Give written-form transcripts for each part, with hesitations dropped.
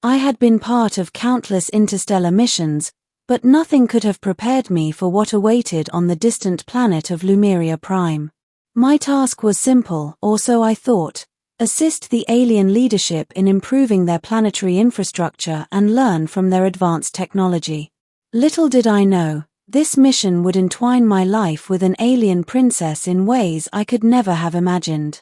I had been part of countless interstellar missions, but nothing could have prepared me for what awaited on the distant planet of Lumeria Prime. My task was simple, or so I thought: assist the alien leadership in improving their planetary infrastructure and learn from their advanced technology. Little did I know, this mission would entwine my life with an alien princess in ways I could never have imagined.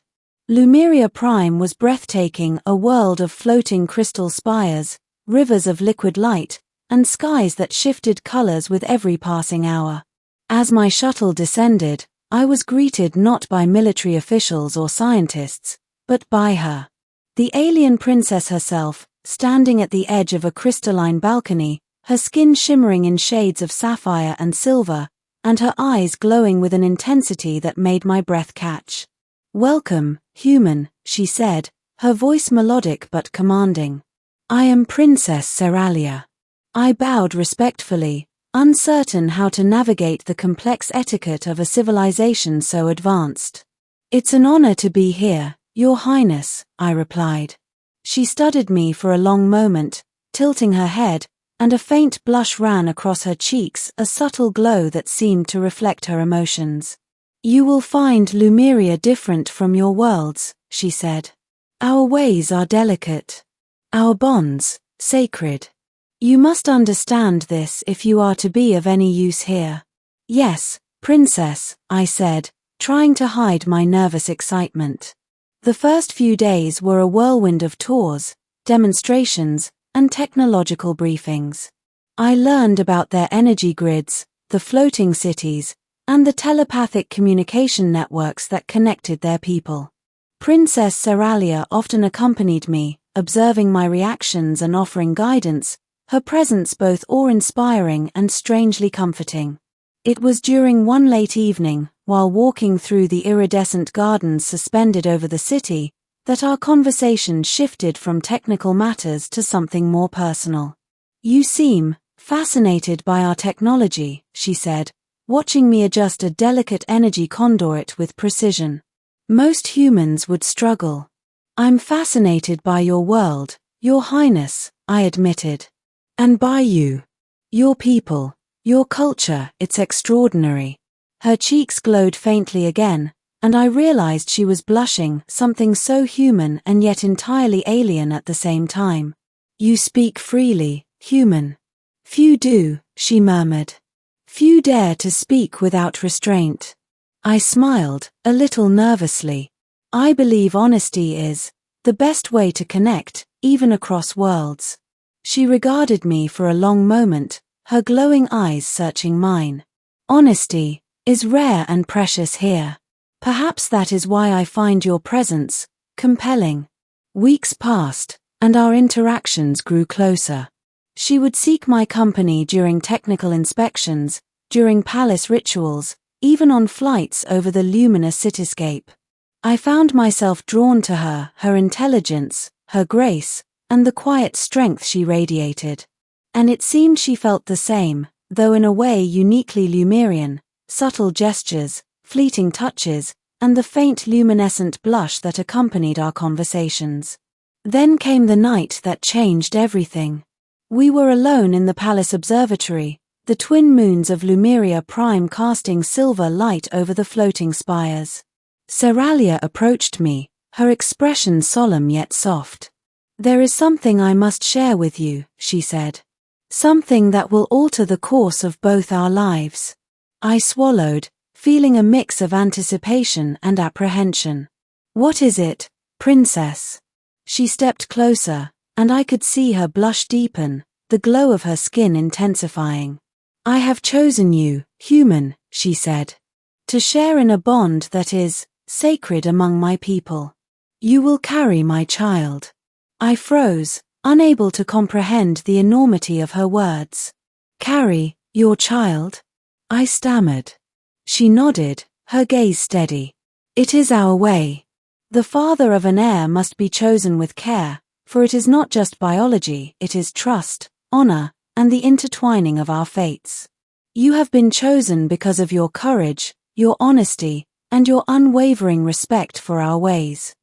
Lumeria Prime was breathtaking, a world of floating crystal spires, rivers of liquid light, and skies that shifted colors with every passing hour. As my shuttle descended, I was greeted not by military officials or scientists, but by her. The alien princess herself, standing at the edge of a crystalline balcony, her skin shimmering in shades of sapphire and silver, and her eyes glowing with an intensity that made my breath catch. "Welcome, human," she said, her voice melodic but commanding. "I am Princess Seralia." I bowed respectfully, uncertain how to navigate the complex etiquette of a civilization so advanced. "It's an honor to be here, Your Highness," I replied. She studied me for a long moment, tilting her head, and a faint blush ran across her cheeks, a subtle glow that seemed to reflect her emotions. "You will find Lumeria different from your worlds," she said. "Our ways are delicate. Our bonds, sacred. You must understand this if you are to be of any use here." "Yes, Princess," I said, trying to hide my nervous excitement. The first few days were a whirlwind of tours, demonstrations, and technological briefings. I learned about their energy grids, the floating cities, and the telepathic communication networks that connected their people. Princess Seralia often accompanied me, observing my reactions and offering guidance, her presence both awe-inspiring and strangely comforting. It was during one late evening, while walking through the iridescent gardens suspended over the city, that our conversation shifted from technical matters to something more personal. "You seem fascinated by our technology," she said, watching me adjust a delicate energy conduit with precision. "Most humans would struggle." "I'm fascinated by your world, Your Highness," I admitted. "And by you. Your people, your culture, it's extraordinary." Her cheeks glowed faintly again, and I realized she was blushing, something so human and yet entirely alien at the same time. "You speak freely, human." "Few do," she murmured. "Few dare to speak without restraint." I smiled, a little nervously. "I believe honesty is the best way to connect, even across worlds." She regarded me for a long moment, her glowing eyes searching mine. "Honesty is rare and precious here. Perhaps that is why I find your presence compelling." Weeks passed, and our interactions grew closer. She would seek my company during technical inspections, during palace rituals, even on flights over the luminous cityscape. I found myself drawn to her, her intelligence, her grace, and the quiet strength she radiated. And it seemed she felt the same, though in a way uniquely Lumerian: subtle gestures, fleeting touches, and the faint luminescent blush that accompanied our conversations. Then came the night that changed everything. We were alone in the palace observatory, the twin moons of Lumeria Prime casting silver light over the floating spires. Seralia approached me, her expression solemn yet soft. "There is something I must share with you," she said. "Something that will alter the course of both our lives." I swallowed, feeling a mix of anticipation and apprehension. "What is it, Princess?" She stepped closer, and I could see her blush deepen, the glow of her skin intensifying. "I have chosen you, human," she said, "to share in a bond that is sacred among my people. You will carry my child." I froze, unable to comprehend the enormity of her words. "Carry your child?" I stammered. She nodded, her gaze steady. "It is our way. The father of an heir must be chosen with care, for it is not just biology, it is trust, honor, and the intertwining of our fates. You have been chosen because of your courage, your honesty, and your unwavering respect for our ways."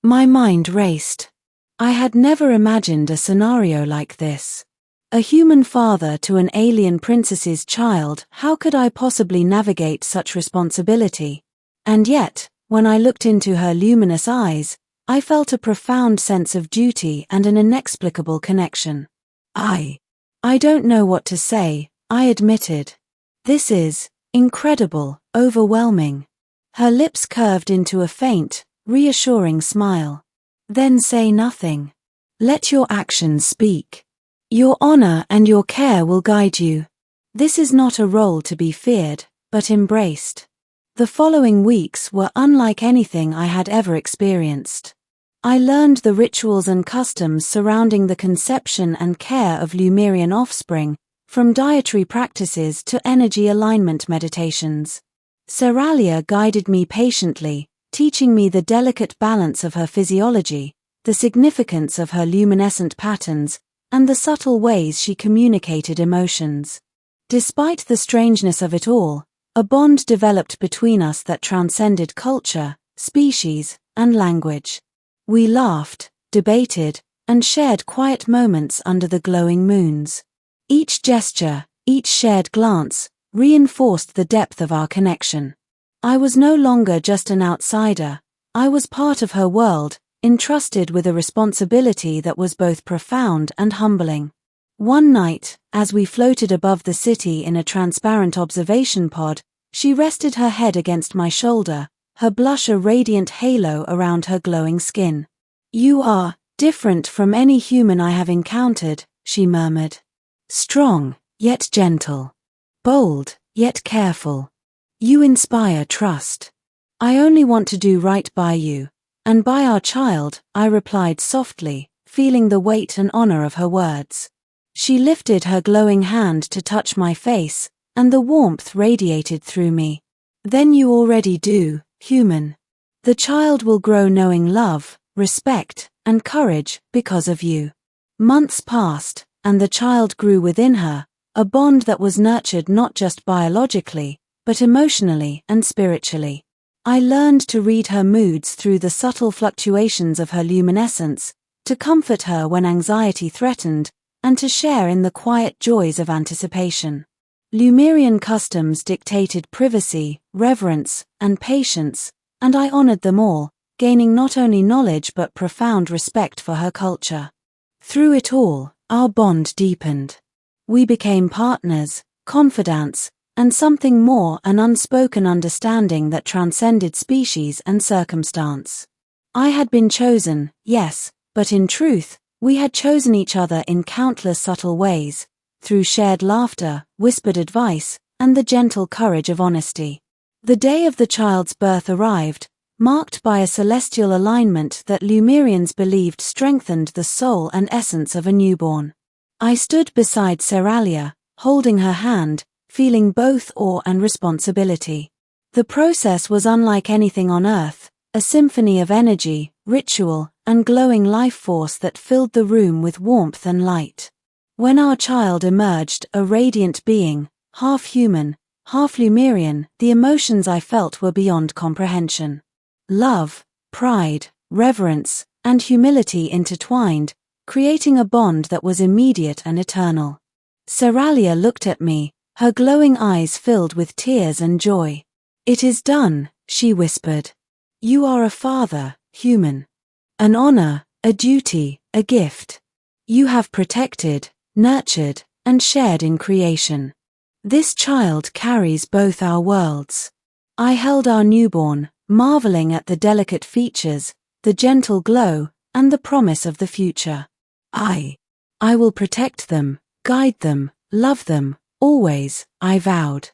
My mind raced. I had never imagined a scenario like this. A human father to an alien princess's child, how could I possibly navigate such responsibility? And yet, when I looked into her luminous eyes, I felt a profound sense of duty and an inexplicable connection. I don't know what to say, I admitted. This is incredible, overwhelming. Her lips curved into a faint, reassuring smile. Then say nothing. Let your actions speak. Your honor and your care will guide you. This is not a role to be feared, but embraced. The following weeks were unlike anything I had ever experienced. I learned the rituals and customs surrounding the conception and care of Lemurian offspring, from dietary practices to energy alignment meditations. Seralia guided me patiently, teaching me the delicate balance of her physiology, the significance of her luminescent patterns, and the subtle ways she communicated emotions. Despite the strangeness of it all, a bond developed between us that transcended culture, species, and language. We laughed, debated, and shared quiet moments under the glowing moons. Each gesture, each shared glance, reinforced the depth of our connection. I was no longer just an outsider, I was part of her world, entrusted with a responsibility that was both profound and humbling. One night, as we floated above the city in a transparent observation pod, she rested her head against my shoulder, her blush a radiant halo around her glowing skin. "You are different from any human I have encountered," she murmured. "Strong, yet gentle. Bold, yet careful. You inspire trust. I only want to do right by you, and by our child," I replied softly, feeling the weight and honor of her words. She lifted her glowing hand to touch my face, and the warmth radiated through me. "Then you already do, human. The child will grow knowing love, respect, and courage because of you." Months passed, and the child grew within her, a bond that was nurtured not just biologically, but emotionally and spiritually. I learned to read her moods through the subtle fluctuations of her luminescence, to comfort her when anxiety threatened, and to share in the quiet joys of anticipation. Lemurian customs dictated privacy, reverence, and patience, and I honored them all, gaining not only knowledge but profound respect for her culture. Through it all, our bond deepened. We became partners, confidants, and something more, an unspoken understanding that transcended species and circumstance. I had been chosen, yes, but in truth, we had chosen each other in countless subtle ways, through shared laughter, whispered advice, and the gentle courage of honesty. The day of the child's birth arrived, marked by a celestial alignment that Lemurians believed strengthened the soul and essence of a newborn. I stood beside Seralia, holding her hand, feeling both awe and responsibility. The process was unlike anything on Earth, a symphony of energy, ritual, and glowing life force that filled the room with warmth and light. When our child emerged, a radiant being, half human, half Lemurian, the emotions I felt were beyond comprehension. Love, pride, reverence, and humility intertwined, creating a bond that was immediate and eternal. Seralia looked at me, her glowing eyes filled with tears and joy. "It is done," she whispered. "You are a father, human. An honor, a duty, a gift. You have protected, nurtured, and shared in creation. This child carries both our worlds." I held our newborn, marveling at the delicate features, the gentle glow, and the promise of the future. I will protect them, guide them, love them, always, I vowed.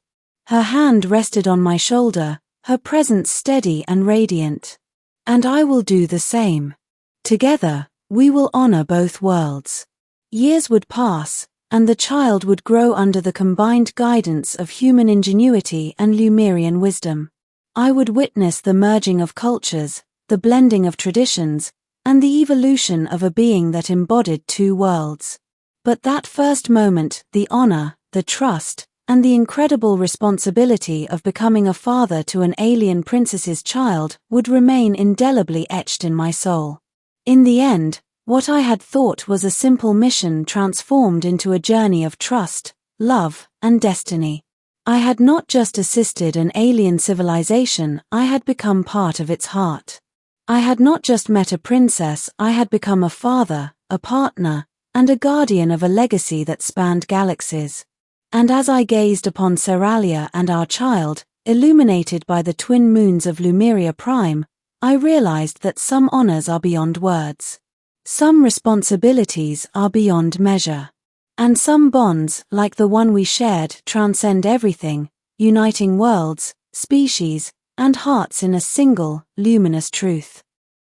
Her hand rested on my shoulder, her presence steady and radiant. "And I will do the same. Together, we will honor both worlds." Years would pass, and the child would grow under the combined guidance of human ingenuity and Lemurian wisdom. I would witness the merging of cultures, the blending of traditions, and the evolution of a being that embodied two worlds. But that first moment, the honor, the trust, and the incredible responsibility of becoming a father to an alien princess's child would remain indelibly etched in my soul. In the end, What I had thought was a simple mission transformed into a journey of trust, love, and destiny. I had not just assisted an alien civilization, I had become part of its heart. I had not just met a princess, I had become a father, a partner, and a guardian of a legacy that spanned galaxies. And as I gazed upon Seralia and our child, illuminated by the twin moons of Lumeria Prime, I realized that some honors are beyond words. Some responsibilities are beyond measure. And some bonds, like the one we shared, transcend everything, uniting worlds, species, and hearts in a single, luminous truth.